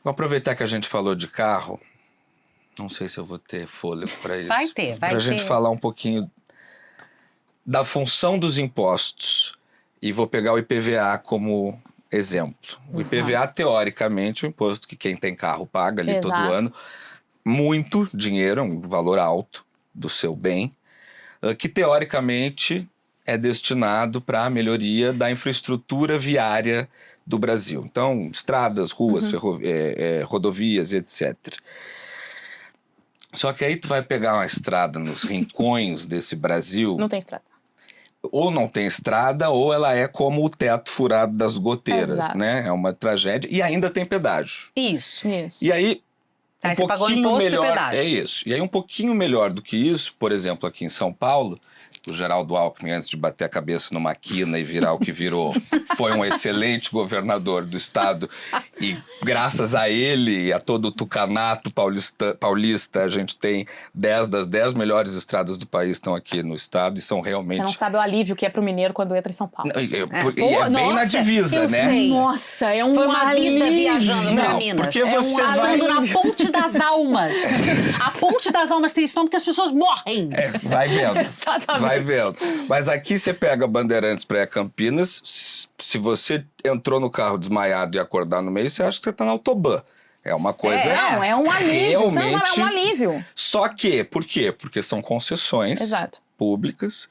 Vou aproveitar que a gente falou de carro. Não sei se eu vou ter fôlego para isso. Vai ter. Para a gente falar um pouquinho da função dos impostos. E vou pegar o IPVA como exemplo. O IPVA, teoricamente, é um imposto que quem tem carro paga ali todo ano. Muito dinheiro, um valor alto do seu bem, que teoricamente é destinado para a melhoria da infraestrutura viária do Brasil. Então, estradas, ruas, rodovias, etc. Só que aí tu vai pegar uma estrada nos rincões desse Brasil... Não tem estrada. Ou não tem estrada, ou ela é como o teto furado das goteiras, Exato. né? É uma tragédia. E ainda tem pedágio. Isso. E aí... Aí você pagou imposto melhor, e pedágio. É isso. E aí um pouquinho melhor do que isso, por exemplo, aqui em São Paulo, o Geraldo Alckmin, antes de bater a cabeça numa quina e virar o que virou, foi um excelente governador do estado. E graças a ele e a todo o tucanato paulista, a gente tem 10 das 10 melhores estradas do país estão aqui no estado e são realmente... Você não sabe o alívio que é pro mineiro quando entra em São Paulo. E é bem na divisa, eu né? sei. Nossa, é um Foi uma vida alívio. viajando pra Não, Minas. porque você vai... Passando na Ponte das Almas. A Ponte das Almas tem esse nome porque as pessoas morrem. Vai vendo. Exatamente. Vai vendo. Mas aqui você pega Bandeirantes para Campinas, se você entrou no carro desmaiado e acordar no meio, você acha que você tá na autobahn. É uma coisa... Não, é um alívio. Você não realmente... fala, é um alívio. Só que, por quê? Porque são concessões públicas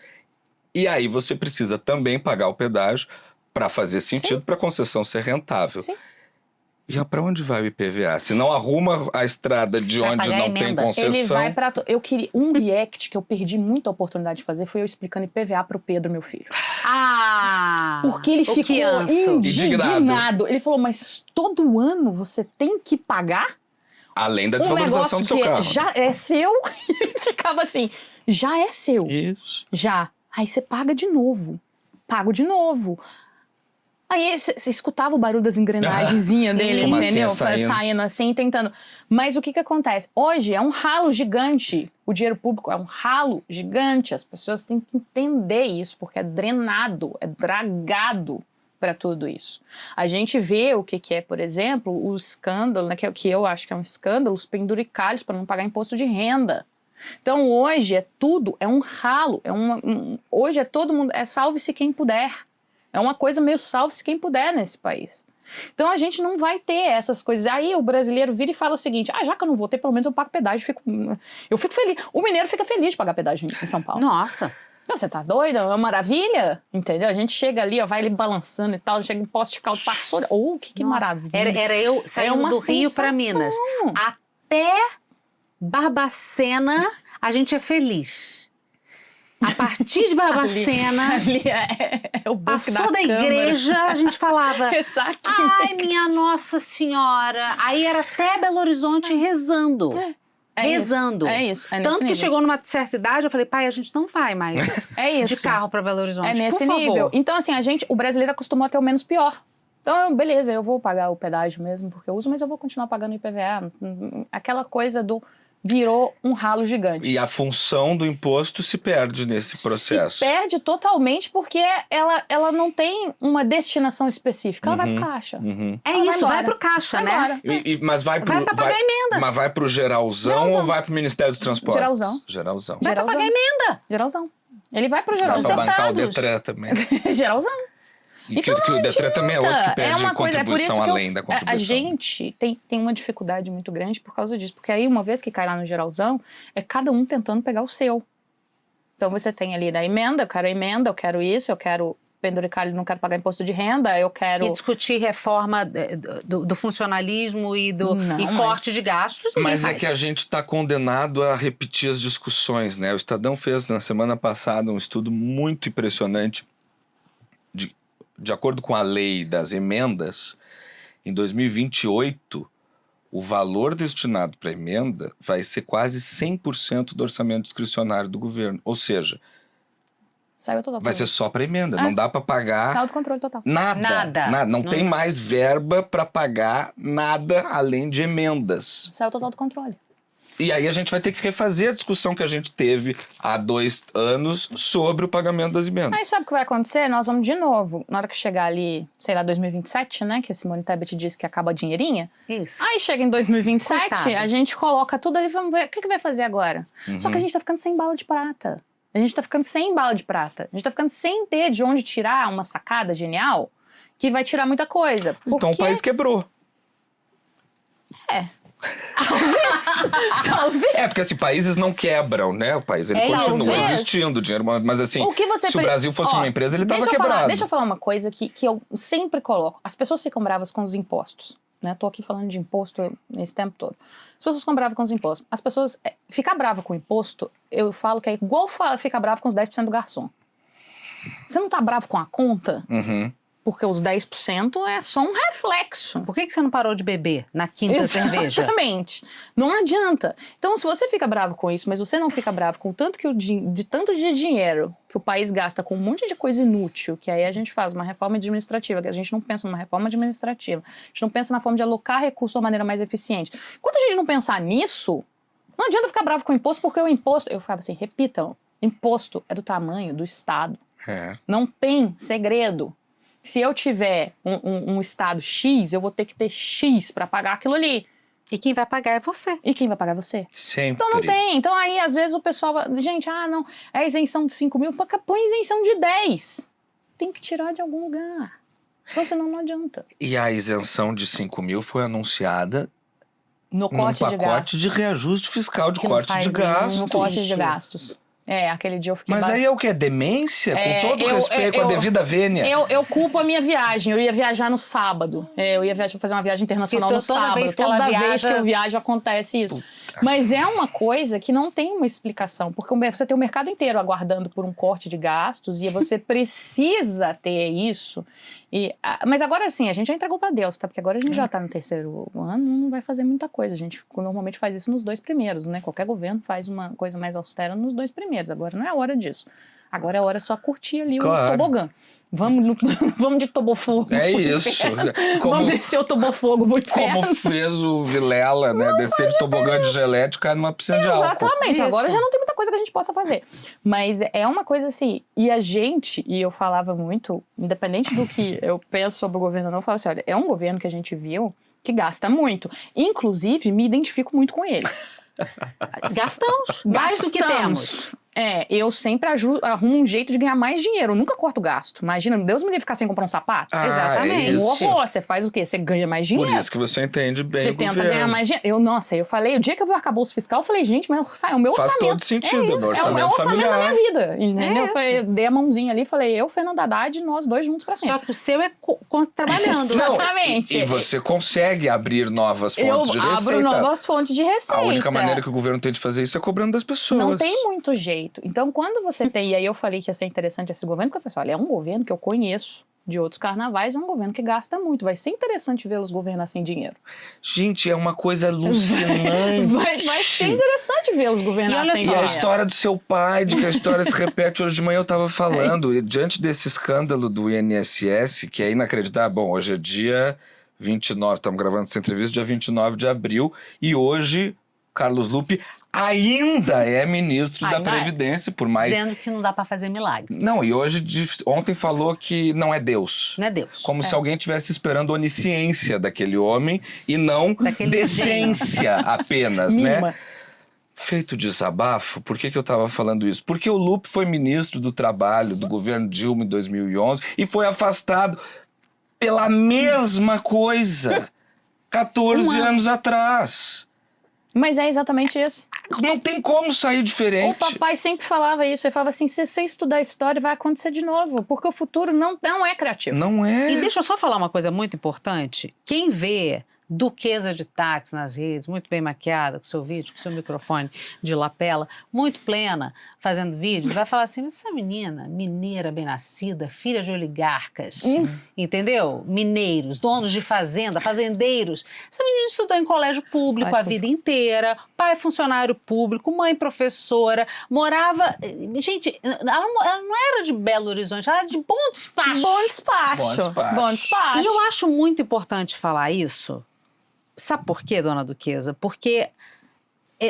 e aí você precisa também pagar o pedágio para fazer sentido para a concessão ser rentável. Sim. E para onde vai o IPVA? Se não arruma a estrada de onde não tem concessão... Ele vai para... Eu queria... Um react que eu perdi muita oportunidade de fazer foi eu explicando IPVA pro Pedro, meu filho. Porque ele ficou indignado. Ele falou, mas todo ano você tem que pagar? Além da desvalorização do seu carro. Já é seu. E ele ficava assim, já é seu. Isso. Já. Aí você paga de novo. Pago de novo. Aí você escutava o barulho das engrenagenzinhas dele, entendeu? Saindo assim, tentando. Mas o que acontece? Hoje é um ralo gigante. O dinheiro público é um ralo gigante. As pessoas têm que entender isso, porque é drenado, é dragado para tudo isso. A gente vê o que é, por exemplo, o escândalo, né, que eu acho que é um escândalo, os penduricalhos para não pagar imposto de renda. Então hoje é um ralo. Hoje é todo mundo, salve-se quem puder. É uma coisa meio salve-se quem puder nesse país. Então a gente não vai ter essas coisas. Aí o brasileiro vira e fala o seguinte, já que eu não vou ter, pelo menos eu pago pedágio. Eu fico feliz. O mineiro fica feliz de pagar pedágio em São Paulo. Nossa. Não, você tá doido? É uma maravilha, entendeu? A gente chega ali, vai ali balançando e tal, chega em Poços de Caldas, passou... que maravilha. Era eu saindo do Rio para Minas. Até Barbacena, a gente é feliz. A partir de Barbacena, ali é o passou da igreja, a gente falava, ai, minha Nossa Senhora. Aí era até Belo Horizonte rezando. Rezando. É isso. Tanto que chegou numa certa idade, eu falei, pai, a gente não vai mais de carro para Belo Horizonte. É nesse por nível. favor. Então, assim, o brasileiro acostumou a ter o menos pior. Então, beleza, eu vou pagar o pedágio mesmo, porque eu uso, mas eu vou continuar pagando o IPVA. Aquela coisa virou um ralo gigante. E a função do imposto se perde nesse processo. Se perde totalmente porque ela não tem uma destinação específica. Ela vai pro caixa. Vai pro caixa, né? Mas vai pra pagar emenda. Mas vai pro geralzão ou vai pro Ministério dos Transportes? Geralzão. Vai pra pagar emenda. Geralzão. Ele vai pro geralzão. Vai pra bancar o Detran também. Geralzão. E então, que o Detran também é outro que pede contribuição além da contribuição. A gente tem uma dificuldade muito grande por causa disso. Porque aí, uma vez que cai lá no geralzão, é cada um tentando pegar o seu. Então, você tem ali da emenda, eu quero isso, eu quero penduricalho, não quero pagar imposto de renda, eu quero... E discutir reforma do funcionalismo e corte de gastos. Mas é que a gente está condenado a repetir as discussões, né? O Estadão fez, na semana passada, um estudo muito impressionante. De acordo com a lei das emendas, em 2028, o valor destinado para emenda vai ser quase 100% do orçamento discricionário do governo. Ou seja, vai ser só para emenda, não dá para pagar... Saiu do controle total. Nada. Não tem mais verba para pagar nada além de emendas. Saiu total do controle. E aí a gente vai ter que refazer a discussão que a gente teve há 2 anos sobre o pagamento das emendas. Aí sabe o que vai acontecer? Nós vamos de novo, na hora que chegar ali, sei lá, 2027, né? Que a Simone Tebet disse que acaba a dinheirinha. Isso. Aí chega em 2027, Coitado. a gente coloca tudo ali e vamos ver o que vai fazer agora. Só que a gente tá ficando sem bala de prata. A gente tá ficando sem bala de prata. A gente tá ficando sem ter de onde tirar uma sacada genial que vai tirar muita coisa. Então o país quebrou. Talvez. É, porque assim, países não quebram, né? O país ele continua talvez. existindo, o dinheiro, mas assim, O que você se o Brasil fosse uma empresa, ele tava quebrado. Deixa eu falar uma coisa que eu sempre coloco. As pessoas ficam bravas com os impostos, né? Tô aqui falando de imposto esse tempo todo. As pessoas ficam bravas com os impostos. As pessoas... Ficar brava com o imposto, eu falo que é igual ficar bravo com os 10% do garçom. Você não tá bravo com a conta? Porque os 10% é só um reflexo. Por que você não parou de beber na quinta cerveja? Exatamente. Não adianta. Então, se você fica bravo com isso, mas você não fica bravo com tanto tanto de dinheiro que o país gasta com um monte de coisa inútil, que aí a gente faz uma reforma administrativa, que a gente não pensa numa reforma administrativa, a gente não pensa na forma de alocar recursos de uma maneira mais eficiente. Enquanto a gente não pensar nisso, não adianta ficar bravo com o imposto, porque o imposto... Eu falava assim, repitam, imposto é do tamanho do Estado. Não tem segredo. Se eu tiver um estado X, eu vou ter que ter X para pagar aquilo ali. E quem vai pagar é você. E quem vai pagar é você. Sempre. Então não tem. Então aí, às vezes, o pessoal... Gente, não, é isenção de 5 mil. Põe isenção de 10. Tem que tirar de algum lugar. Então, senão não adianta. E a isenção de 5 mil foi anunciada no corte pacote de gastos. De reajuste fiscal, de Que corte de gastos. No corte de gastos. Aquele dia eu fiquei... Mas aí é o que? É demência? Com todo respeito, com a devida vênia? Eu culpo a minha viagem. Eu ia viajar no sábado. Eu ia fazer uma viagem internacional no sábado. Toda vez que eu viajo acontece isso. Mas é uma coisa que não tem uma explicação. Porque você tem o mercado inteiro aguardando por um corte de gastos e você precisa ter isso. Mas agora sim, a gente já entregou para Deus, tá? Porque agora a gente já tá no 3º ano, não vai fazer muita coisa. A gente normalmente faz isso nos 2 primeiros, né? Qualquer governo faz uma coisa mais austera nos 2 primeiros. Agora não é a hora disso. Agora é a hora só curtir ali o tobogã. Vamos de tobofogo. É isso. Vamos descer o tobofogo muito Como fez o Vilela, né? Descer de tobogã de gelete e cair numa piscina de álcool. Exatamente. Agora já não tem muita coisa que a gente possa fazer. Mas é uma coisa assim... E eu falava muito, independente do que eu penso sobre o governo ou não, eu falo assim, olha, é um governo que a gente viu que gasta muito. Inclusive, me identifico muito com eles. Gastamos. Mais do que temos. Eu sempre arrumo um jeito de ganhar mais dinheiro. Eu nunca corto gasto. Imagina, Deus me livre ficar sem comprar um sapato. Exatamente. É Você faz o quê? Você ganha mais dinheiro. Por isso que você entende bem Você tenta ganhar mais dinheiro. Eu falei, o dia que eu vi o arcabouço fiscal, eu falei, gente, mas o meu faz orçamento... todo sentido, é o orçamento é o orçamento familiar. da minha vida, entendeu? Eu falei, dei a mãozinha ali, falei, eu, Fernando Haddad, nós 2 juntos pra sempre. Só que o seu é trabalhando. Exatamente. E você consegue abrir novas fontes de receita. Eu abro novas fontes de receita. A única maneira que o governo tem de fazer isso é cobrando das pessoas. Não tem muito jeito. Então, quando você tem... E aí eu falei que ia ser interessante esse governo, porque eu falei assim, olha, é um governo que eu conheço de outros carnavais, é um governo que gasta muito. Vai ser interessante vê-los governar sem dinheiro. Gente, é uma coisa alucinante. Vai ser interessante vê-los governar sem dinheiro. E a história do seu pai, de que a história se repete. Hoje de manhã eu tava falando, e diante desse escândalo do INSS, que é inacreditável. Bom, hoje é dia 29, estamos gravando essa entrevista, dia 29 de abril, e hoje... Carlos Lupe ainda é ministro da Previdência, por mais... Dizendo que não dá para fazer milagre. Não, e ontem falou que não é Deus. Não é Deus. Como se alguém estivesse esperando onisciência daquele homem e não decência apenas, né? Feito desabafo, por que eu estava falando isso? Porque o Lupe foi ministro do Trabalho do governo Dilma em 2011 e foi afastado pela mesma coisa 14 anos atrás. Mas é exatamente isso. Não tem como sair diferente. O papai sempre falava isso. Ele falava assim, se você estudar história, vai acontecer de novo. Porque o futuro não é criativo. Não é. E deixa eu só falar uma coisa muito importante. Quem vê duquesa de táxi nas redes, muito bem maquiada, com seu vídeo, com seu microfone de lapela, muito plena, fazendo vídeo, vai falar assim, mas essa menina, mineira bem-nascida, filha de oligarcas, entendeu? Mineiros, donos de fazenda, fazendeiros. Essa menina estudou em colégio público a vida inteira, pai funcionário público, mãe professora, morava... Gente, ela não era de Belo Horizonte, ela era de Bom Despacho. Bom Despacho. E eu acho muito importante falar isso. Sabe por quê, dona Duquesa? Porque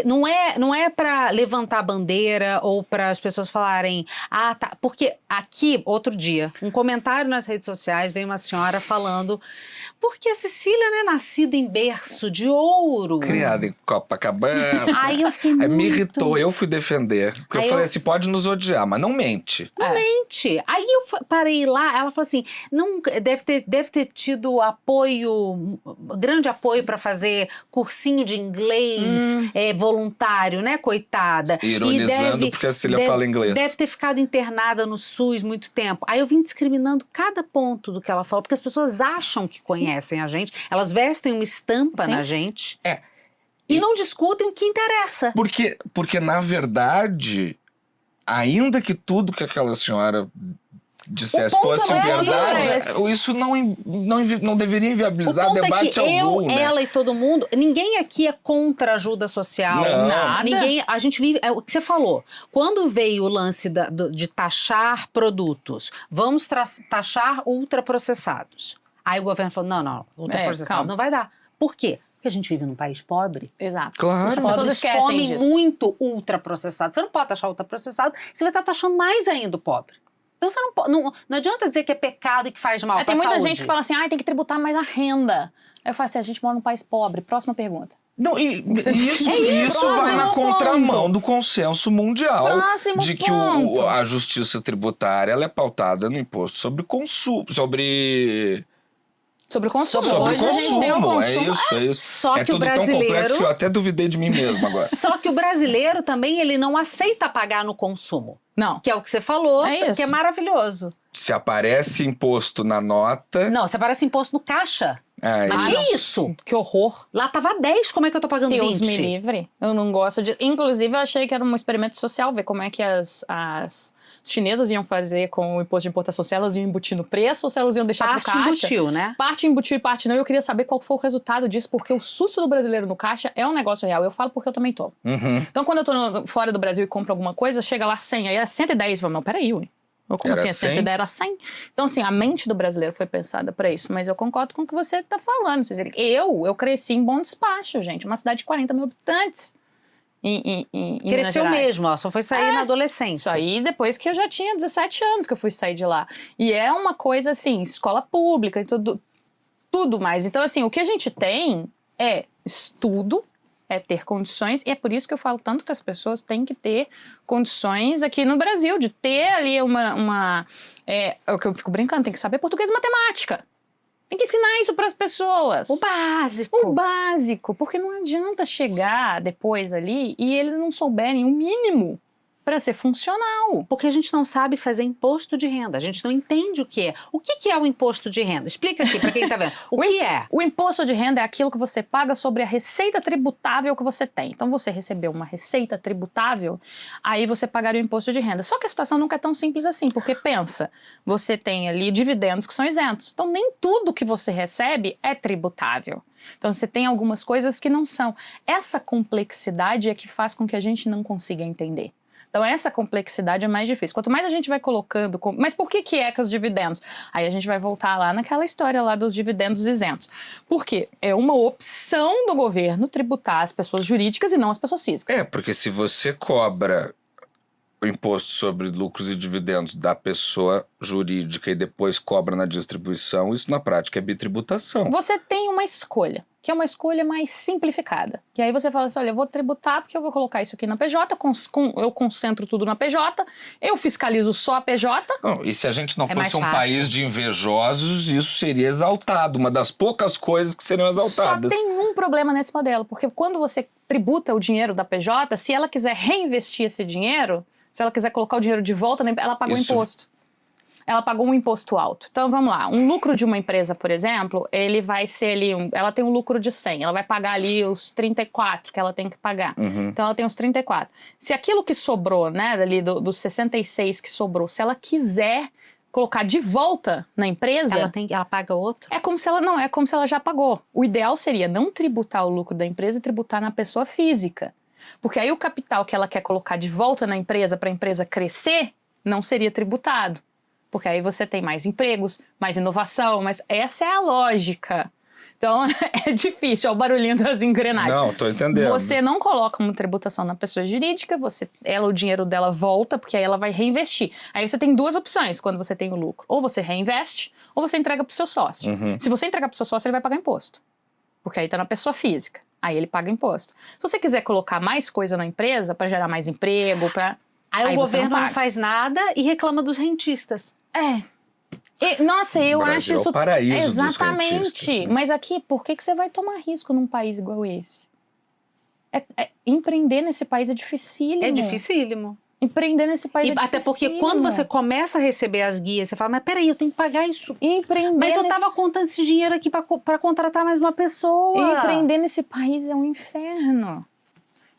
não é para levantar a bandeira ou para as pessoas falarem, tá. Porque aqui, outro dia, um comentário nas redes sociais, veio uma senhora falando, porque a Cecília não é nascida em berço de ouro. Criada em Copacabana. Aí eu fiquei Aí me irritou, eu fui defender. Porque eu falei assim, pode nos odiar, mas não mente. Não mente. Aí eu parei lá, ela falou assim, não, deve ter tido apoio, grande apoio para fazer cursinho de inglês, voluntário, né, coitada. Ironizando porque a Cecília fala inglês. Deve ter ficado internada no SUS muito tempo. Aí eu vim discriminando cada ponto do que ela falou, porque as pessoas acham que conhecem a gente, elas vestem uma estampa na gente e não discutem o que interessa. Porque na verdade, ainda que tudo que aquela senhora dissesse fosse verdade, isso não deveria inviabilizar debate algum. Ela e todo mundo, ninguém aqui é contra ajuda social. Não. Nada. Ninguém, a gente vive, é o que você falou, quando veio o lance de taxar produtos, vamos taxar ultraprocessados. Aí o governo falou, não, ultraprocessado não vai dar. Por quê? Porque a gente vive num país pobre. Exato. Claro. As pessoas esquecem comem disso. muito ultraprocessado. Você não pode taxar ultraprocessado, você vai estar taxando mais ainda o pobre. Então você não adianta dizer que é pecado e que faz mal pra Tem muita saúde. gente que fala assim, tem que tributar mais a renda. Aí eu falo assim, a gente mora num país pobre. Próxima pergunta. Não, isso vai na contramão do consenso mundial de que a justiça tributária ela é pautada no imposto sobre consumo, sobre consumo. Hoje a gente tem um consumo. É isso. Só que tudo o brasileiro... tão complexo que eu até duvidei de mim mesmo agora. Só que o brasileiro também, ele não aceita pagar no consumo. Não. Que é o que você falou, que é maravilhoso. Se aparece imposto na nota... Não, se aparece imposto no caixa. Mas que isso? Que horror. Lá tava 10, como é que eu tô pagando 20? Deus me livre. Eu não gosto de... Inclusive, eu achei que era um experimento social, ver como é que as chinesas iam fazer com o imposto de importação, se elas iam embutir no preço ou se elas iam deixar pro caixa. Parte embutiu, né? Parte embutiu e parte não. Eu queria saber qual foi o resultado disso, porque o susto do brasileiro no caixa é um negócio real. Eu falo porque eu também tô. Então, quando eu tô fora do Brasil e compro alguma coisa, chega lá 100, aí é 110. Não, peraí, ué. Ou como assim, a 110 era 100? Então, assim, a mente do brasileiro foi pensada para isso. Mas eu concordo com o que você tá falando. Eu cresci em Bom Despacho, gente. Uma cidade de 40 mil habitantes. Cresceu mesmo, só foi sair na adolescência. Isso aí depois que eu já tinha 17 anos que eu fui sair de lá. E é uma coisa, assim, escola pública e tudo mais. Então, assim, o que a gente tem é estudo, é ter condições, e é por isso que eu falo tanto que as pessoas têm que ter condições aqui no Brasil, de ter ali é o que eu fico brincando, tem que saber português e matemática. Tem que ensinar isso para as pessoas. O básico. O básico, porque não adianta chegar depois ali e eles não souberem o mínimo para ser funcional. Porque a gente não sabe fazer imposto de renda. A gente não entende o que é. O que é o imposto de renda? Explica aqui para quem tá vendo. O que é? O imposto de renda é aquilo que você paga sobre a receita tributável que você tem. Então, você recebeu uma receita tributável, aí você pagaria o imposto de renda. Só que a situação nunca é tão simples assim, porque pensa, você tem ali dividendos que são isentos. Então, nem tudo que você recebe é tributável. Então, você tem algumas coisas que não são. Essa complexidade é que faz com que a gente não consiga entender. Então, essa complexidade é mais difícil. Quanto mais a gente vai colocando... Mas por que é os dividendos? Aí a gente vai voltar lá naquela história lá dos dividendos isentos. Porque é uma opção do governo tributar as pessoas jurídicas e não as pessoas físicas. Porque se você cobra o imposto sobre lucros e dividendos da pessoa jurídica e depois cobra na distribuição, isso na prática é bitributação. Você tem uma escolha, que é uma escolha mais simplificada. E aí você fala assim, olha, eu vou tributar porque eu vou colocar isso aqui na PJ, eu concentro tudo na PJ, eu fiscalizo só a PJ. Não, e se a gente não fosse um país de invejosos, isso seria exaltado, uma das poucas coisas que seriam exaltadas. Só tem um problema nesse modelo, porque quando você tributa o dinheiro da PJ, se ela quiser reinvestir esse dinheiro, se ela quiser colocar o dinheiro de volta, ela pagou imposto. Ela pagou um imposto alto. Então, vamos lá. Um lucro de uma empresa, por exemplo, ele vai ser ali... ela tem um lucro de 100. Ela vai pagar ali os 34 que ela tem que pagar. Então, ela tem os 34. Se aquilo que sobrou, né, ali dos 66 que sobrou, se ela quiser colocar de volta na empresa... Ela paga outro? É como se ela já pagou. O ideal seria não tributar o lucro da empresa e tributar na pessoa física. Porque aí o capital que ela quer colocar de volta na empresa para a empresa crescer não seria tributado. Porque aí você tem mais empregos, mais inovação, mas essa é a lógica. Então, é difícil, é o barulhinho das engrenagens. Não, tô entendendo. Você não coloca uma tributação na pessoa jurídica, o dinheiro dela volta, porque aí ela vai reinvestir. Aí você tem duas opções quando você tem o lucro. Ou você reinveste, ou você entrega pro seu sócio. Se você entregar pro seu sócio, ele vai pagar imposto. Porque aí tá na pessoa física. Aí ele paga imposto. Se você quiser colocar mais coisa na empresa, para gerar mais emprego, Aí o governo não faz nada e reclama dos rentistas. Nossa, eu Brasil acho isso... É o paraíso Exatamente. dos rentistas, né? Mas aqui, por que você vai tomar risco num país igual esse? Empreender nesse país é dificílimo. É dificílimo. Empreender nesse país é Até dificílimo. porque quando você começa a receber as guias, você fala, mas peraí, eu tenho que pagar isso. Mas eu tava contando esse dinheiro aqui pra contratar mais uma pessoa. Empreender nesse país é um inferno.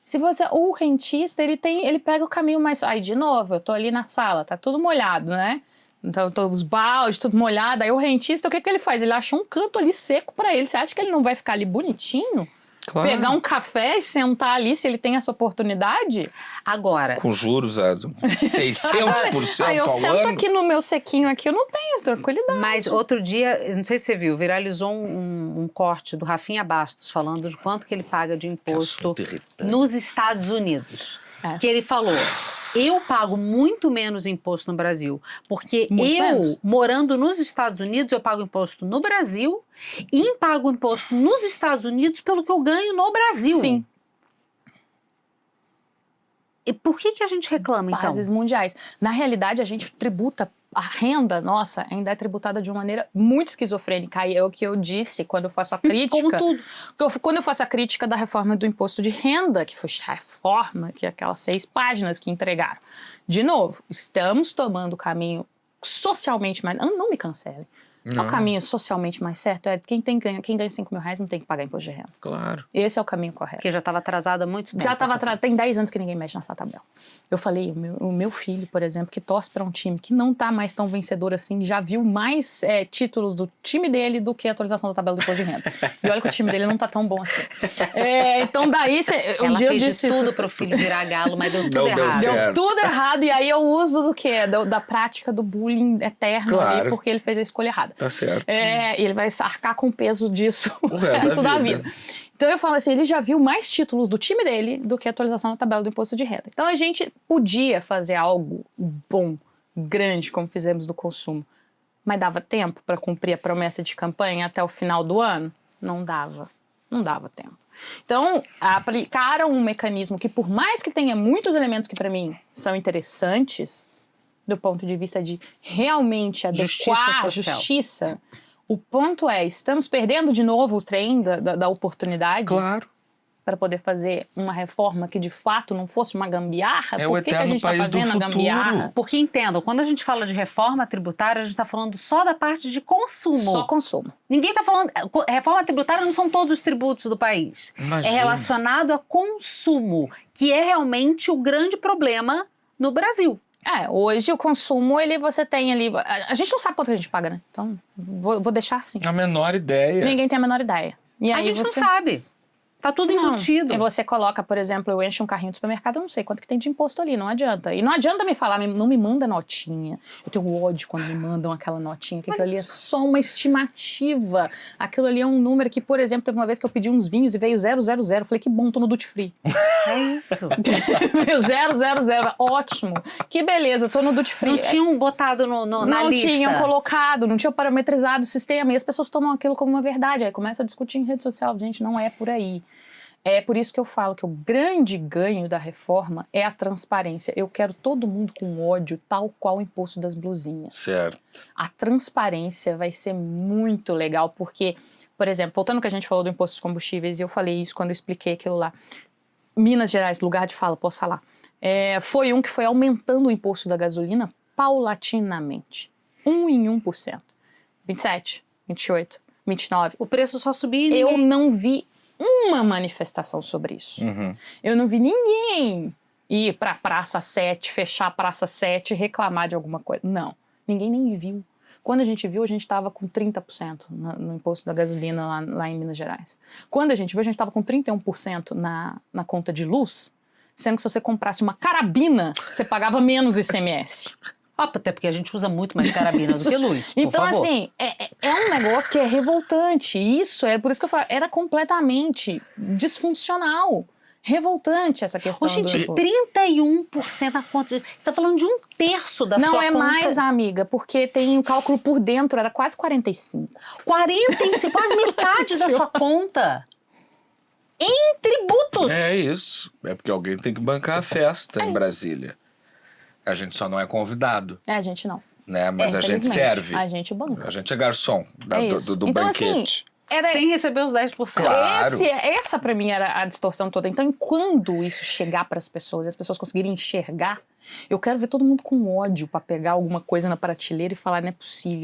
Se o rentista, ele pega o caminho mais... Aí, de novo, eu tô ali na sala, tá tudo molhado, né? Então, os baldes, tudo molhado. Aí o rentista, o que ele faz? Ele acha um canto ali seco pra ele. Você acha que ele não vai ficar ali bonitinho? Claro. Pegar um café e sentar ali, se ele tem essa oportunidade? Agora... Com juros a 600% Aí eu ao sento ano. aqui no meu sequinho aqui, eu não tenho tranquilidade. Mas outro dia, não sei se você viu, viralizou um corte do Rafinha Bastos falando de quanto que ele paga de imposto nos Estados Unidos. Que ele falou, eu pago muito menos imposto no Brasil, porque morando nos Estados Unidos, eu pago imposto no Brasil e pago imposto nos Estados Unidos pelo que eu ganho no Brasil. Sim. E por que a gente reclama, então? Bases mundiais. Na realidade, a gente tributa, a renda nossa ainda é tributada de uma maneira muito esquizofrênica. E é o que eu disse quando eu faço a crítica. Como tudo. Quando eu faço a crítica da reforma do imposto de renda, que foi a reforma, que é aquelas 6 páginas que entregaram. De novo, estamos tomando o caminho socialmente mais... Não me cancele. O caminho socialmente mais certo é quem ganha R$5.000 não tem que pagar imposto de renda. Claro. Esse é o caminho correto. Porque já estava atrasado há muito tempo. Já estava atrasado. Tem 10 anos que ninguém mexe nessa tabela. Eu falei, o meu filho, por exemplo, que torce para um time que não está mais tão vencedor assim, já viu mais títulos do time dele do que a atualização da tabela do imposto de renda. E olha que o time dele não está tão bom assim. Então daí... Ela fez de tudo para o filho virar galo, mas deu tudo errado. Deu tudo errado e aí eu uso do quê? Da prática do bullying eterno ali, porque ele fez a escolha errada. Tá certo. E ele vai arcar com o peso disso o resto da vida. Então eu falo assim, ele já viu mais títulos do time dele do que a atualização da tabela do imposto de renda. Então a gente podia fazer algo bom, grande, como fizemos do consumo. Mas dava tempo para cumprir a promessa de campanha até o final do ano? Não dava. Não dava tempo. Então, aplicaram um mecanismo que, por mais que tenha muitos elementos que para mim são interessantes, do ponto de vista de realmente adequar a justiça, o ponto é, estamos perdendo de novo o trem da oportunidade? Claro. Para poder fazer uma reforma que de fato não fosse uma gambiarra? É Por que a gente está fazendo a gambiarra? Porque entendam, quando a gente fala de reforma tributária, a gente está falando só da parte de consumo. Só consumo. Ninguém está falando... Reforma tributária não são todos os tributos do país. Imagina. É relacionado a consumo, que é realmente o grande problema no Brasil. Hoje o consumo, você tem ali... A gente não sabe quanto a gente paga, né? Então, vou deixar assim. A menor ideia. Ninguém tem a menor ideia. E a aí gente não sabe. Tá tudo embutido. E você coloca, por exemplo, eu encho um carrinho de supermercado, eu não sei quanto que tem de imposto ali, não adianta. E não adianta me falar, não me manda notinha. Eu tenho ódio quando me mandam aquela notinha, que aquilo ali é só uma estimativa. Aquilo ali é um número que, por exemplo, teve uma vez que eu pedi uns vinhos e veio 000. Eu falei, que bom, tô no duty free. É isso. Veio 000, ótimo. Que beleza, tô no duty free. Não tinham botado na lista. Não tinham colocado, não tinham parametrizado o sistema. E as pessoas tomam aquilo como uma verdade. Aí começa a discutir em rede social. Gente, não é por aí. É por isso que eu falo que o grande ganho da reforma é a transparência. Eu quero todo mundo com ódio, tal qual o imposto das blusinhas. Certo. A transparência vai ser muito legal, porque, por exemplo, voltando ao que a gente falou do imposto dos combustíveis, e eu falei isso quando eu expliquei aquilo lá. Minas Gerais, lugar de fala, posso falar. Foi um que foi aumentando o imposto da gasolina paulatinamente. 1 em 1%. 27, 28, 29. O preço só subia e eu não vi uma manifestação sobre isso. Eu não vi ninguém ir para a Praça 7, fechar a Praça 7 e reclamar de alguma coisa. Não, ninguém nem viu. Quando a gente viu, a gente estava com 30% no imposto da gasolina lá em Minas Gerais. Quando a gente viu, a gente estava com 31% na conta de luz, sendo que se você comprasse uma carabina, você pagava menos ICMS. Até porque a gente usa muito mais carabina do que luz, por Então, favor. assim, é um negócio que é revoltante. Por isso que eu falo, era completamente disfuncional. Revoltante essa questão. Gente, do... 31% na conta. Você tá falando de 1/3 da sua Não, conta. é mais, amiga, porque tem o cálculo por dentro, era quase 45. 45, quase metade da sua conta. Em tributos. É isso. É porque alguém tem que bancar a festa em isso. Brasília. A gente só não é convidado, A gente não. né? Mas a gente Infelizmente, serve. A gente banca. A gente é garçom do Então, banquete. Sem receber os 10%. Claro. Essa pra mim era a distorção toda. Então, quando isso chegar pras pessoas e as pessoas conseguirem enxergar, eu quero ver todo mundo com ódio pra pegar alguma coisa na prateleira e falar, não é possível.